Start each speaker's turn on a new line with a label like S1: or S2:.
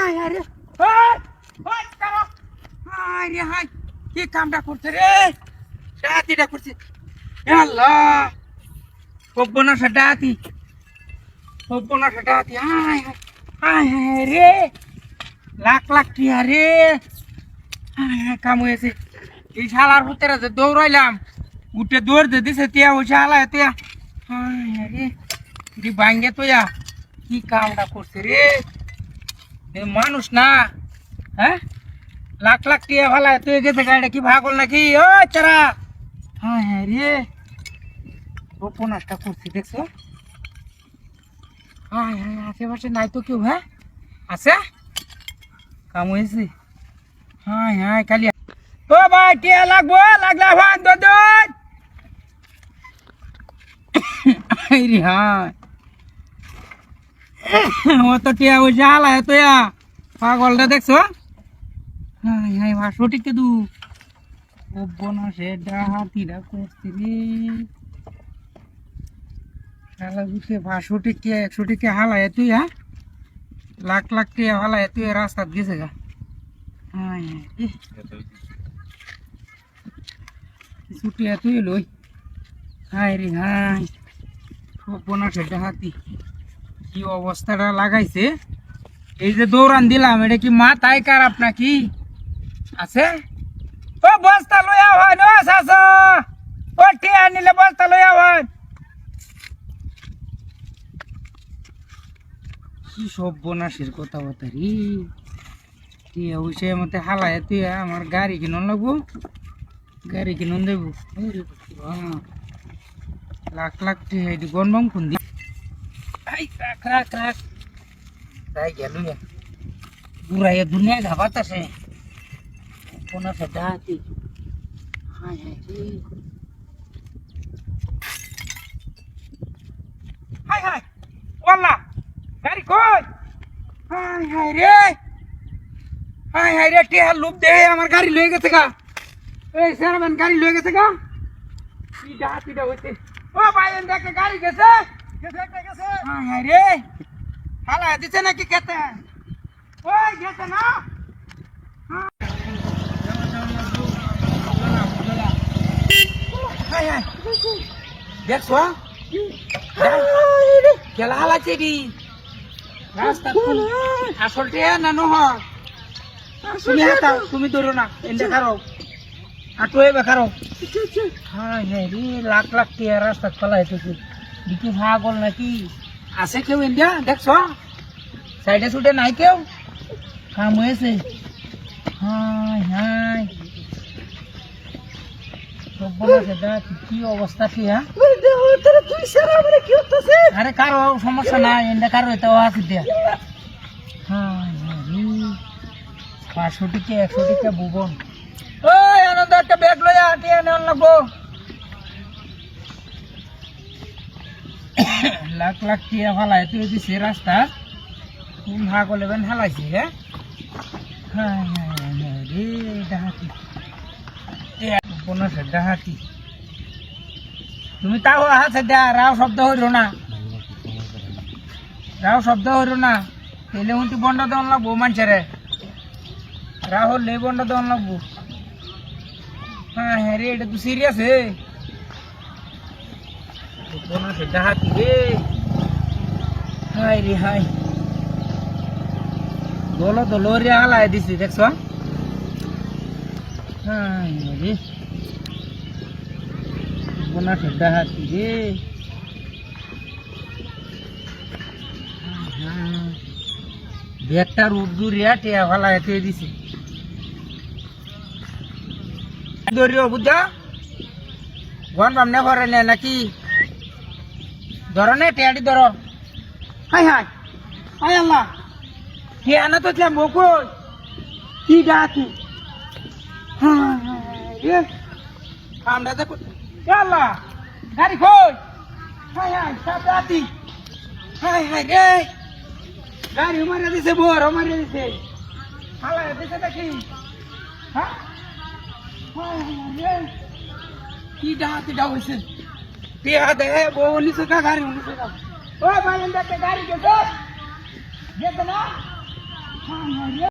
S1: high high রে high high কারো high রে হাই কি কামটা করছে রে ডাহাতিটা করছে আল্লাহ সর্বনাশ ডাহাতি হাই হাই হাই হাই রে লাখ লাখ টিয়া রে হাই হাই কাম হয়েছে এই শালার ভিতরে যে দৌড়াইলাম উঠে দৌড় দিয়ে দিছে তিয়া ওই শালা তিয়া হাই হাই রে রে ভাঙ্গে তো কি কামটা করছে রে মানুষ না হ্যাঁ লাখ লাখ টিয়া ভালা তুই গেছে গাড়িটা কি ভাগল নাকি ও চারা হ্যাঁ হ্যাঁ রে উপন্যাসটা করছি দেখছো হ্যাঁ হ্যাঁ আশেপাশে নাই তো কেউ হ্যাঁ আছে কাম হয়েছে হ্যাঁ হ্যাঁ খালি ও ভাই টিয়া লাগবো লাগলা ভান দোদ রে হ্যাঁ ও তো টিয়া ওই জ্বালা তো পাগলটা দেখছো হাই হাই সঠিক কিন্তু সে ডাহাতিরা করছে রে শালা বুঝে 100 টিকে হালায় তুই হ্যাঁ লাখ লাখ টিয়া হালায় তুই রাস্তা গেছে গা হাই ছুটিয়া তুই লই হাই রে হাই সে ডাহাতি কি অবস্থাটা লাগাইছে এই যে দৌড়ান দিলাম এটা কি মাথায় খারাপ নাকি আছে ও বস্তা লইয়া হয় নো শাস ও টিয়া নিলে বস্তা লইয়া হয় কি সর্বনাশের কথা বলতে রে টিয়া হইছে মতে হালায় তুই আমার গাড়ি কিনন লাগবো গাড়ি কিনন দেব লাখ লাখ টিয়া এটি গনবম কোন দি রাখ রাখ রাখ তাই গেল বুড়াইয়া দুনিয়া ঘাবাত আছে কোনা ডাহাতি হাই হাই রে হাই হাই ওয়াল্লা গাড়ি কই হাই রে টিয়া লুপ দে আমার গাড়ি লয়ে গেছে গা এই চেয়ারম্যান গাড়ি লয়ে গেছে গা কি ডাহাতিটা হইছে ও ভাই দেখে গাড়ি গেছে হাই রে হালা দিছে নাকি খেতে ওই গেছে না দেখছো খেলা হালাচ্ছে দি রাস্তা আসলটে না নহর তুমি হাতাও তুমি ধরো না এনে খারো আটোয়ে বেকারো হ্যাঁ হ্যাঁ রে লাখ লাখ টিয়া রাস্তা ফেলাই থেকে দিকে ভাগল নাকি আছে কেউ ইন্ডিয়া দেখছো সাইডে সুটে নাই কেউ কাম হয়েছে হাই হাই কি অবস্থা কি হ্যাঁ আরে কারো সমস্যা নাই এন্ডা কারো এটাও আছে দিয়া হাই হাই 500 টিকে 100 টিকে ভুবন ওই আনন্দ একটা ব্যাগ লইয়া টিয়া নেওয়ার লাগবো লাখ লাখ টিয়া ফালাই তুই দিছে রাস্তা তুমি ভাগলে বেন হালাইছি হ্যাঁ হ্যাঁ হ্যাঁ রে ডাহাতি ডাহাতি তুমি তাও আছে দা রাও শব্দ হইল না তেলে উন্টি বন্ড দেওয়ান লাগবো মানুষেরে রাহুল লে বন্ড দেওয়ান লাগবো হ্যাঁ হ্যাঁ রে এটা তো সিরিয়াস হে ডাহাতি রে হাই রে হাই দোলো তো লোরিয়া হালাই দিছি দেখছো হাই রে ডাহাতি রে ব্যাগটার উদ্দুরিয়া টিয়া ভালা এতে দিছে দরিও বুঝা গন বামনে ভরে নে নাকি ধরো নে টিয়াটি ধরো হাই হাই হাই আল্লাহ টিয়া না তো মোকই কি ডাহাতি হ্যাঁ হ্যাঁ আমরা দেখো আল্লাহ গাড়ি কই হাই হাই সাথে হাই হাই রে গাড়ি মারিয়ে দিছে বোর মারিয়ে দিছে হালা দিছে দেখি হ্যাঁ কি ডাহাতিটা হয়েছে টিয়া দে বউ নিচে কা গাড়ি নিচে কা ও ভাই দেখে গাড়ি গেছে না